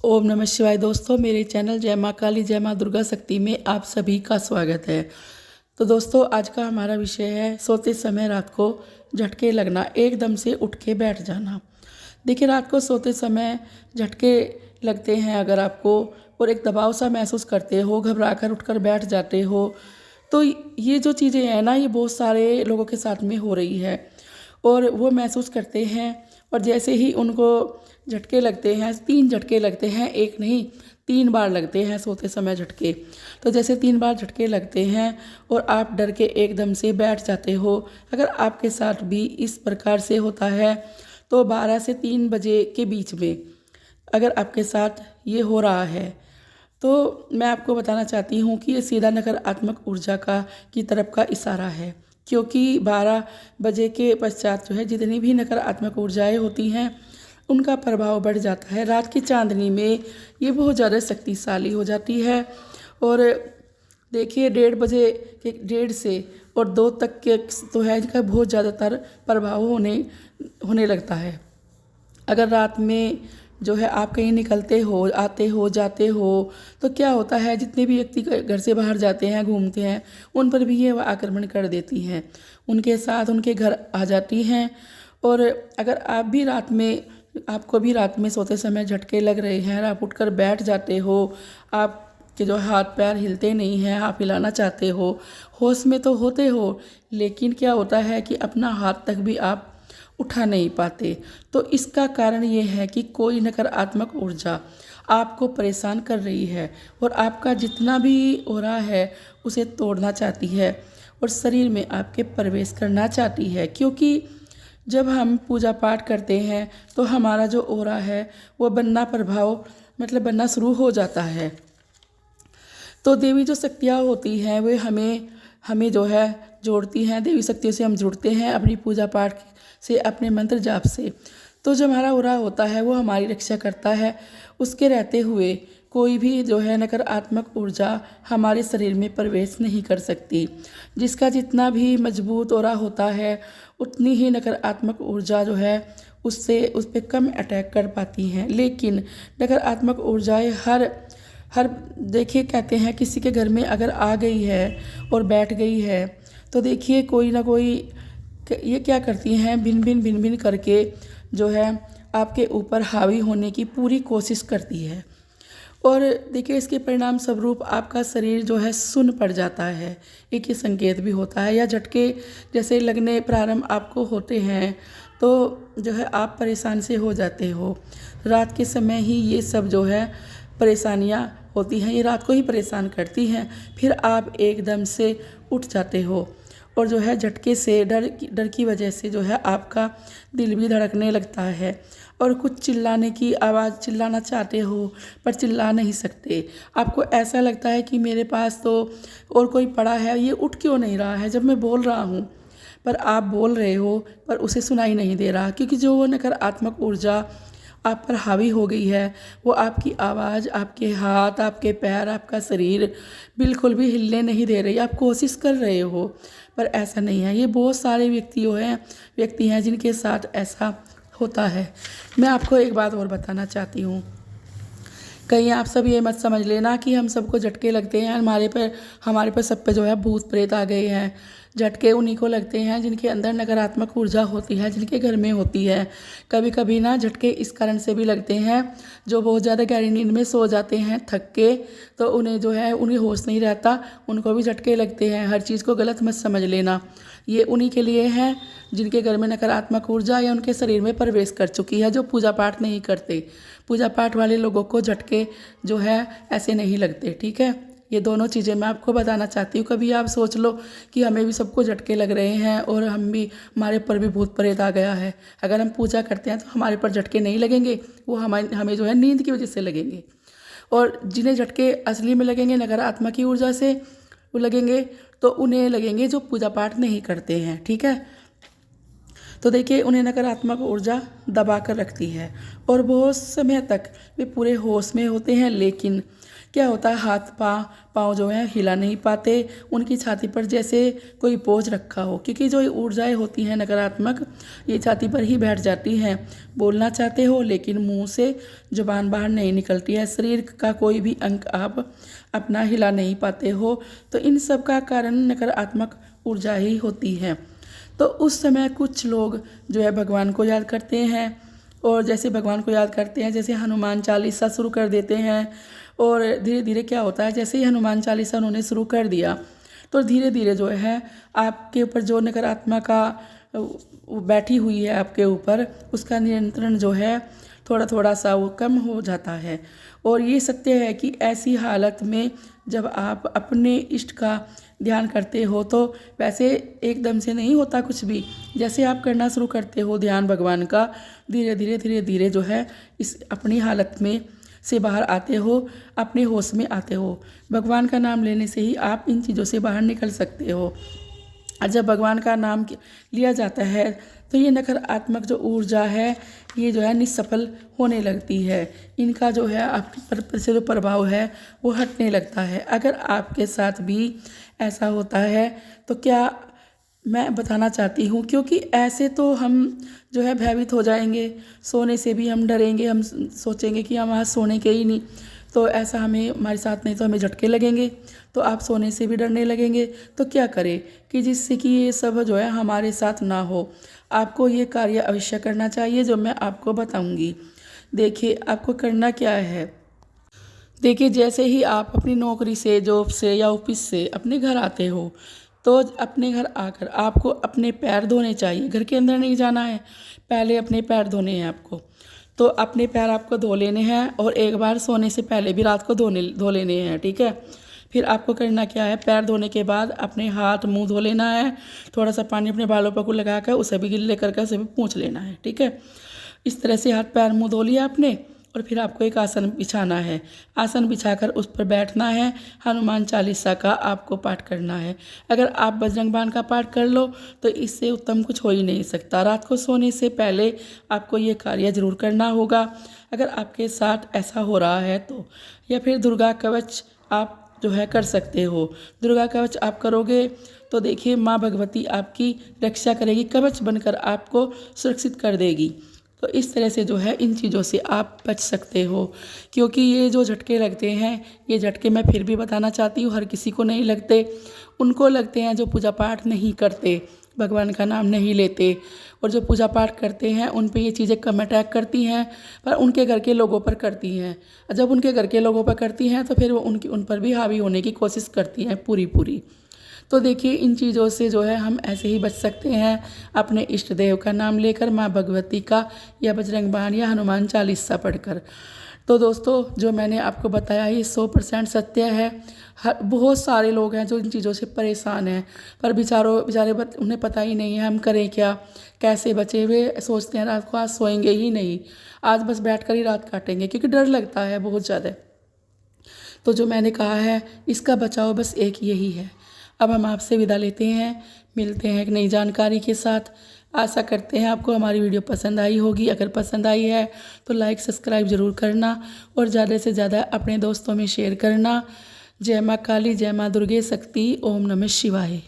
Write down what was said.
ओम नमः शिवाय। दोस्तों, मेरे चैनल जय माँ काली जय माँ दुर्गा शक्ति में आप सभी का स्वागत है। तो दोस्तों, आज का हमारा विषय है सोते समय रात को झटके लगना, एकदम से उठ के बैठ जाना। देखिए, रात को सोते समय झटके लगते हैं अगर आपको, और एक दबाव सा महसूस करते हो, घबरा कर उठ कर बैठ जाते हो, तो ये जो चीज़ें हैं ना, ये बहुत सारे लोगों के साथ में हो रही है और वो महसूस करते हैं। और जैसे ही उनको झटके लगते हैं, 3 झटके लगते हैं, एक नहीं 3 बार लगते हैं सोते समय झटके। तो जैसे 3 बार झटके लगते हैं और आप डर के एकदम से बैठ जाते हो। अगर आपके साथ भी इस प्रकार से होता है तो 12 से 3 बजे के बीच में अगर आपके साथ ये हो रहा है, तो मैं आपको बताना चाहती हूँ कि ये सीधा नकारात्मक ऊर्जा का की तरफ का इशारा है। क्योंकि 12 बजे के पश्चात जो है, जितनी भी नकारात्मक ऊर्जाएं होती हैं उनका प्रभाव बढ़ जाता है। रात की चांदनी में ये बहुत ज़्यादा शक्तिशाली हो जाती है। और देखिए, 1:30 बजे के 1:30 से और 2 तक के तो है, इनका बहुत ज़्यादातर प्रभाव होने लगता है। अगर रात में जो है आप कहीं निकलते हो, आते हो, जाते हो, तो क्या होता है, जितने भी व्यक्ति घर से बाहर जाते हैं, घूमते हैं, उन पर भी ये आक्रमण कर देती हैं, उनके साथ उनके घर आ जाती हैं। और अगर आप भी रात में आपको भी रात में सोते समय झटके लग रहे हैं, आप उठकर बैठ जाते हो, आपके जो हाथ पैर हिलते नहीं हैं, आप हिलाना चाहते हो, होश में तो होते हो, लेकिन क्या होता है कि अपना हाथ तक भी आप उठा नहीं पाते। तो इसका कारण ये है कि कोई नकारात्मक ऊर्जा आपको परेशान कर रही है और आपका जितना भी ऑरा है उसे तोड़ना चाहती है और शरीर में आपके प्रवेश करना चाहती है। क्योंकि जब हम पूजा पाठ करते हैं तो हमारा जो ऑरा है वो बनना शुरू हो जाता है। तो देवी जो शक्तियाँ होती हैं वे हमें हमें जो है जोड़ती हैं, देवी शक्तियों से हम जुड़ते हैं अपनी पूजा पाठ से, अपने मंत्र जाप से। तो जो हमारा ऑरा होता है वो हमारी रक्षा करता है। उसके रहते हुए कोई भी जो है नकारात्मक ऊर्जा हमारे शरीर में प्रवेश नहीं कर सकती। जिसका जितना भी मजबूत ऑरा होता है उतनी ही नकारात्मक ऊर्जा जो है उस पर कम अटैक कर पाती हैं। लेकिन नकारात्मक ऊर्जाएं हर देखिए, कहते हैं किसी के घर में अगर आ गई है और बैठ गई है तो देखिए कोई ना कोई ये क्या करती हैं, भिन भिन करके जो है आपके ऊपर हावी होने की पूरी कोशिश करती है। और देखिए, इसके परिणाम स्वरूप आपका शरीर जो है सुन्न पड़ जाता है, एक ही संकेत भी होता है। या झटके जैसे लगने प्रारंभ आपको होते हैं तो जो है आप परेशान से हो जाते हो। रात के समय ही ये सब जो है परेशानियाँ होती हैं, ये रात को ही परेशान करती हैं। फिर आप एकदम से उठ जाते हो और जो है झटके से डर की वजह से जो है आपका दिल भी धड़कने लगता है और कुछ चिल्लाने की आवाज़, चिल्लाना चाहते हो पर चिल्ला नहीं सकते। आपको ऐसा लगता है कि मेरे पास तो और कोई पड़ा है, ये उठ क्यों नहीं रहा है जब मैं बोल रहा हूँ। पर आप बोल रहे हो पर उसे सुनाई नहीं दे रहा, क्योंकि जो वो नकारात्मक ऊर्जा आप पर हावी हो गई है वो आपकी आवाज़, आपके हाथ, आपके पैर, आपका शरीर बिल्कुल भी हिलने नहीं दे रही। आप कोशिश कर रहे हो पर ऐसा नहीं है। ये बहुत सारे व्यक्ति हैं जिनके साथ ऐसा होता है। मैं आपको एक बात और बताना चाहती हूँ, कहीं आप सब ये मत समझ लेना कि हम सबको झटके लगते हैं, हमारे पर सब पे जो है भूत प्रेत आ गए हैं। झटके उन्हीं को लगते हैं जिनके अंदर नकारात्मक ऊर्जा होती है, जिनके घर में होती है। कभी कभी ना झटके इस कारण से भी लगते हैं, जो बहुत ज़्यादा गहरी नींद में सो जाते हैं थक के, तो उन्हें जो है उन्हें होश नहीं रहता, उनको भी झटके लगते हैं। हर चीज़ को गलत मत समझ लेना, ये उन्हीं के लिए है जिनके घर में नकारात्मक ऊर्जा या उनके शरीर में प्रवेश कर चुकी है, जो पूजा पाठ नहीं करते। पूजा पाठ वाले लोगों को झटके जो है ऐसे नहीं लगते, ठीक है। ये दोनों चीज़ें मैं आपको बताना चाहती हूँ। कभी आप सोच लो कि हमें भी सबको झटके लग रहे हैं और हमारे ऊपर भी भूत प्रेत आ गया है। अगर हम पूजा करते हैं तो हमारे ऊपर झटके नहीं लगेंगे, वो हमें जो है नींद की वजह से लगेंगे। और जिन्हें झटके असली में लगेंगे नकारात्मक की ऊर्जा से वो लगेंगे, तो उन्हें लगेंगे जो पूजा पाठ नहीं करते हैं, ठीक है। तो देखिए, उन्हें नकारात्मक ऊर्जा दबा कर रखती है और बहुत समय तक वे पूरे होश में होते हैं, लेकिन क्या होता है, हाथ पाँव जो है हिला नहीं पाते, उनकी छाती पर जैसे कोई बोझ रखा हो, क्योंकि जो ऊर्जाएं होती हैं नकारात्मक, ये छाती पर ही बैठ जाती हैं। बोलना चाहते हो लेकिन मुंह से जुबान बाहर नहीं निकलती है, शरीर का कोई भी अंग आप अपना हिला नहीं पाते हो, तो इन सब का कारण नकारात्मक ऊर्जा ही होती है। तो उस समय कुछ लोग जो है भगवान को याद करते हैं, और जैसे भगवान को याद करते हैं, जैसे हनुमान चालीसा शुरू कर देते हैं, और धीरे धीरे क्या होता है, जैसे ही हनुमान चालीसा उन्होंने शुरू कर दिया तो धीरे धीरे जो है आपके ऊपर जो नकारात्मकता बैठी हुई है आपके ऊपर, उसका नियंत्रण जो है थोड़ा थोड़ा सा वो कम हो जाता है। और ये सत्य है कि ऐसी हालत में जब आप अपने इष्ट का ध्यान करते हो, तो वैसे एकदम से नहीं होता कुछ भी, जैसे आप करना शुरू करते हो ध्यान भगवान का, धीरे धीरे जो है इस अपनी हालत में से बाहर आते हो, अपने होश में आते हो। भगवान का नाम लेने से ही आप इन चीज़ों से बाहर निकल सकते हो। और जब भगवान का नाम लिया जाता है तो ये नकारात्मक जो ऊर्जा है ये जो है निष्सफल होने लगती है, इनका जो है आपके पर से जो प्रभाव है वो हटने लगता है। अगर आपके साथ भी ऐसा होता है तो क्या मैं बताना चाहती हूँ, क्योंकि ऐसे तो हम जो है भयभीत हो जाएंगे, सोने से भी हम डरेंगे, हम सोचेंगे कि हम आज सोने के ही नहीं, तो ऐसा हमें हमारे साथ नहीं तो हमें झटके लगेंगे, तो आप सोने से भी डरने लगेंगे। तो क्या करें कि जिससे कि ये सब जो है हमारे साथ ना हो। आपको ये कार्य अवश्य करना चाहिए जो मैं आपको बताऊंगी। देखिए आपको करना क्या है। देखिए जैसे ही आप अपनी नौकरी से, जॉब से या ऑफिस से अपने घर आते हो, तो अपने घर आकर आपको अपने पैर धोने चाहिए। घर के अंदर नहीं जाना है, पहले अपने पैर धोने हैं आपको। तो अपने पैर आपको धो लेने हैं, और एक बार सोने से पहले भी रात को धो लेने हैं, ठीक है। फिर आपको करना क्या है, पैर धोने के बाद अपने हाथ मुंह धो लेना है, थोड़ा सा पानी अपने बालों पर लगा कर उसे भी गिल्ले करके उसे भी पोंछ लेना है, ठीक है। इस तरह से हाथ पैर मुंह धो लिया आपने, और फिर आपको एक आसन बिछाना है। आसन बिछाकर उस पर बैठना है, हनुमान चालीसा का आपको पाठ करना है। अगर आप बजरंग बाण का पाठ कर लो तो इससे उत्तम कुछ हो ही नहीं सकता। रात को सोने से पहले आपको ये कार्य जरूर करना होगा, अगर आपके साथ ऐसा हो रहा है तो। या फिर दुर्गा कवच आप जो है कर सकते हो। दुर्गा कवच आप करोगे तो देखिए माँ भगवती आपकी रक्षा करेगी, कवच बनकर आपको सुरक्षित कर देगी। तो इस तरह से जो है इन चीज़ों से आप बच सकते हो, क्योंकि ये जो झटके लगते हैं, ये झटके मैं फिर भी बताना चाहती हूँ, हर किसी को नहीं लगते। उनको लगते हैं जो पूजा पाठ नहीं करते, भगवान का नाम नहीं लेते, और जो पूजा पाठ करते हैं उन पे ये चीज़ें कम अटैक करती हैं, पर उनके घर के लोगों पर करती हैं। जब उनके घर के लोगों पर करती हैं तो फिर वो उन पर भी हावी होने की कोशिश करती हैं पूरी। तो देखिए इन चीज़ों से जो है हम ऐसे ही बच सकते हैं, अपने इष्ट देव का नाम लेकर, माँ भगवती का या बजरंग बाण या हनुमान चालीसा पढ़कर। तो दोस्तों जो मैंने आपको बताया ये 100% सत्य है। बहुत सारे लोग हैं जो इन चीज़ों से परेशान हैं, पर बेचारे उन्हें पता ही नहीं है हम करें क्या, कैसे बचे हुए। सोचते हैं रात को आज सोएंगे ही नहीं, आज बस बैठ कर ही रात काटेंगे, क्योंकि डर लगता है बहुत ज़्यादा। तो जो मैंने कहा है इसका बचाव बस एक यही है। अब हम आपसे विदा लेते हैं, मिलते हैं एक नई जानकारी के साथ। आशा करते हैं आपको हमारी वीडियो पसंद आई होगी। अगर पसंद आई है तो लाइक सब्सक्राइब ज़रूर करना, और ज़्यादा से ज़्यादा अपने दोस्तों में शेयर करना। जय माँ काली, जय माँ दुर्गे शक्ति, ओम नमः शिवाय।